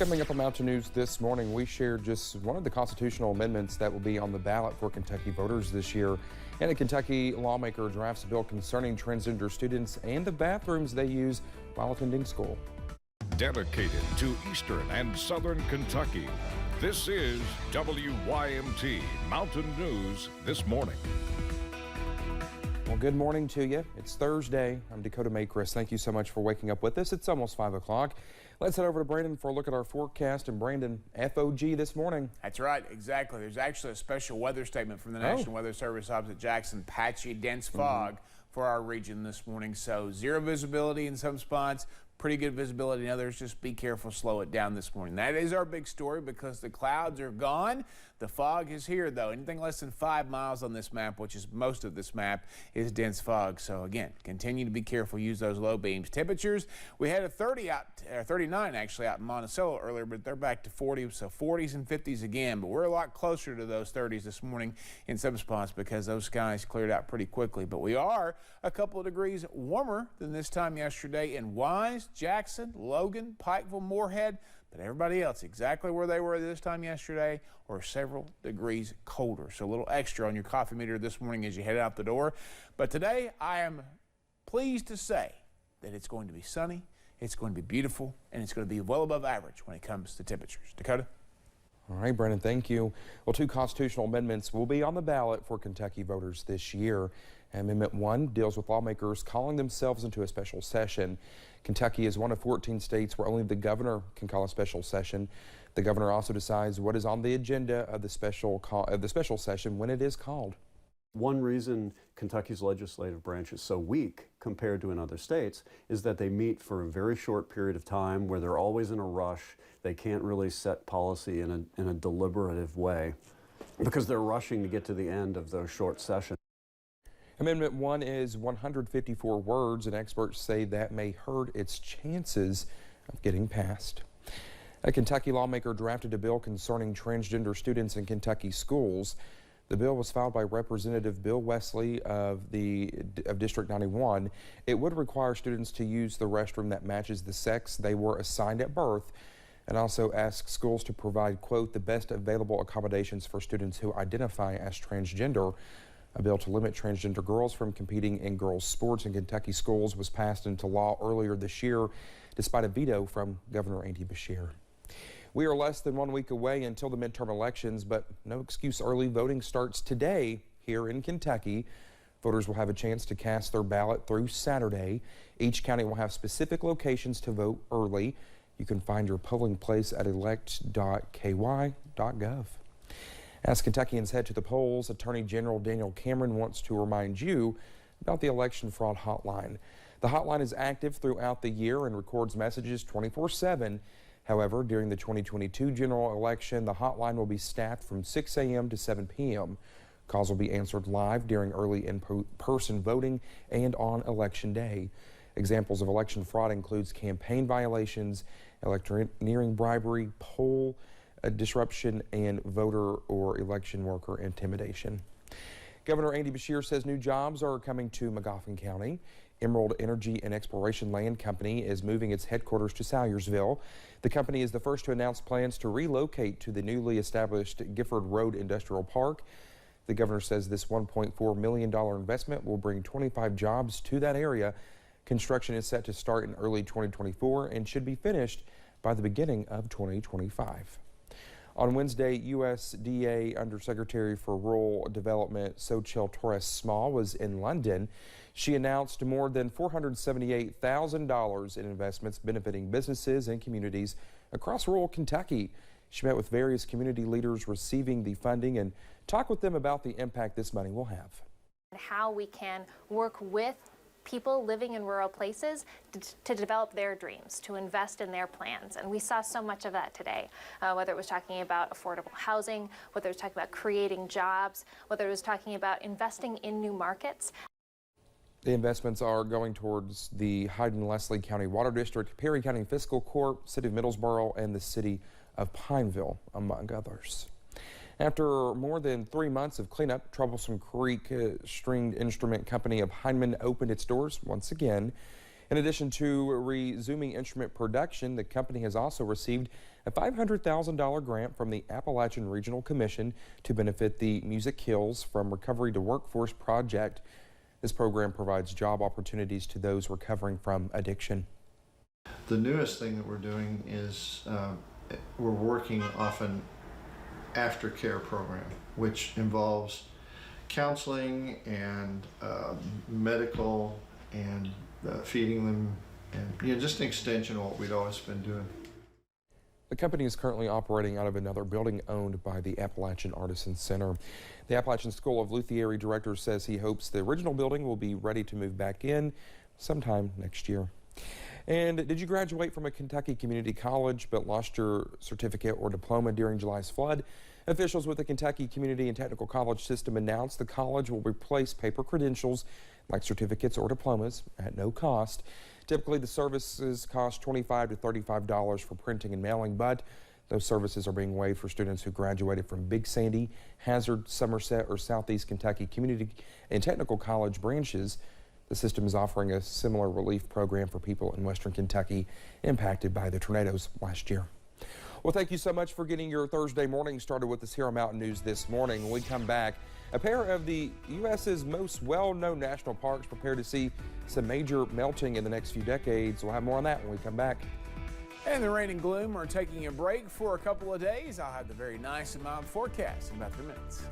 Coming up on Mountain News this morning, we shared just one of the constitutional amendments that will be on the ballot for Kentucky voters this year. And a Kentucky lawmaker drafts a bill concerning transgender students and the bathrooms they use while attending school. Dedicated to Eastern and Southern Kentucky, this is WYMT Mountain News This Morning. Well, good morning to you. It's Thursday. I'm Dakota Maycris. Thank you so much for waking up with us. It's almost 5 o'clock. Let's head over to Brandon for a look at our forecast. And Brandon, FOG this morning. That's right, exactly. There's actually a special weather statement from the National Weather Service opposite Jackson. Patchy, dense fog for our region this morning. So zero visibility in some spots, pretty good visibility in others. Just be careful, slow it down this morning. That is our big story because the clouds are gone. The fog is here, though. Anything less than 5 miles on this map, which is most of this map, is dense fog. So again, continue to be careful. Use those low beams. Temperatures, we had a 39 actually out in Monticello earlier, but they're back to 40. So 40s and 50s again. But we're a lot closer to those 30s this morning in some spots because those skies cleared out pretty quickly. But we are a couple of degrees warmer than this time yesterday in Wise, Jackson, Logan, Pikeville, Moorhead. But everybody else exactly where they were this time yesterday or several degrees colder. So a little extra on your coffee meter this morning as you head out the door. But today I am pleased to say that it's going to be sunny, it's going to be beautiful, and it's going to be well above average when it comes to temperatures. Dakota? All right, Brandon, thank you. Well, 2 constitutional amendments will be on the ballot for Kentucky voters this year. Amendment 1 deals with lawmakers calling themselves into a special session. Kentucky is one of 14 states where only the governor can call a special session. The governor also decides what is on the agenda of the special session when it is called. One reason Kentucky's legislative branch is so weak compared to in other states is that they meet for a very short period of time where they're always in a rush. They can't really set policy in a deliberative way because they're rushing to get to the end of those short sessions. Amendment 1 is 154 words, and experts say that may hurt its chances of getting passed. A Kentucky lawmaker drafted a bill concerning transgender students in Kentucky schools. The bill was filed by Representative Bill Wesley of District 91. It would require students to use the restroom that matches the sex they were assigned at birth, and also ask schools to provide, quote, the best available accommodations for students who identify as transgender. A bill to limit transgender girls from competing in girls' sports in Kentucky schools was passed into law earlier this year, despite a veto from Governor Andy Beshear. We are less than 1 week away until the midterm elections, but no excuse early voting starts today here in Kentucky. Voters will have a chance to cast their ballot through Saturday. Each county will have specific locations to vote early. You can find your polling place at elect.ky.gov. As Kentuckians head to the polls, Attorney General Daniel Cameron wants to remind you about the election fraud hotline. The hotline is active throughout the year and records messages 24/7. However, during the 2022 general election, the hotline will be staffed from 6 a.m. to 7 p.m. Calls will be answered live during early in-person voting and on Election Day. Examples of election fraud includes campaign violations, electioneering bribery, poll disruption, and voter or election worker intimidation. Governor Andy Beshear says new jobs are coming to Magoffin County. Emerald Energy and Exploration Land Company is moving its headquarters to Salyersville. The company is the first to announce plans to relocate to the newly established Gifford Road Industrial Park. The governor says this $1.4 million investment will bring 25 jobs to that area. Construction is set to start in early 2024 and should be finished by the beginning of 2025. On Wednesday, USDA Undersecretary for Rural Development Xochitl Torres-Small was in London. She announced more than $478,000 in investments benefiting businesses and communities across rural Kentucky. She met with various community leaders receiving the funding and talked with them about the impact this money will have. How we can work with people living in rural places to develop their dreams, to invest in their plans. And we saw so much of that today, whether it was talking about affordable housing, whether it was talking about creating jobs, whether it was talking about investing in new markets. The investments are going towards the Hyden-Leslie County Water District, Perry County Fiscal Court, City of Middlesboro, and the City of Pineville, among others. After more than 3 months of cleanup, Troublesome Creek Stringed Instrument Company of Heineman opened its doors once again. In addition to resuming instrument production, the company has also received a $500,000 grant from the Appalachian Regional Commission to benefit the Music Hills from Recovery to Workforce project. This program provides job opportunities to those recovering from addiction. The newest thing that we're doing is we're working off an aftercare program, which involves counseling and medical and feeding them, and just an extension of what we'd always been doing. The company is currently operating out of another building owned by the Appalachian Artisan Center. The Appalachian School of Luthieri director says he hopes the original building will be ready to move back in sometime next year. And did you graduate from a Kentucky community college but lost your certificate or diploma during July's flood? Officials with the Kentucky Community and Technical College system announced the college will replace paper credentials like certificates or diplomas at no cost. Typically, the services cost $25 to $35 for printing and mailing, but those services are being waived for students who graduated from Big Sandy, Hazard, Somerset, or Southeast Kentucky Community and Technical College branches. The system is offering a similar relief program for people in Western Kentucky impacted by the tornadoes last year. Well, thank you so much for getting your Thursday morning started with us here on Mountain News this morning. When we come back, a pair of the U.S.'s most well-known national parks prepare to see some major melting in the next few decades. We'll have more on that when we come back. And the rain and gloom are taking a break for a couple of days. I'll have the very nice and mild forecast in about 3 minutes.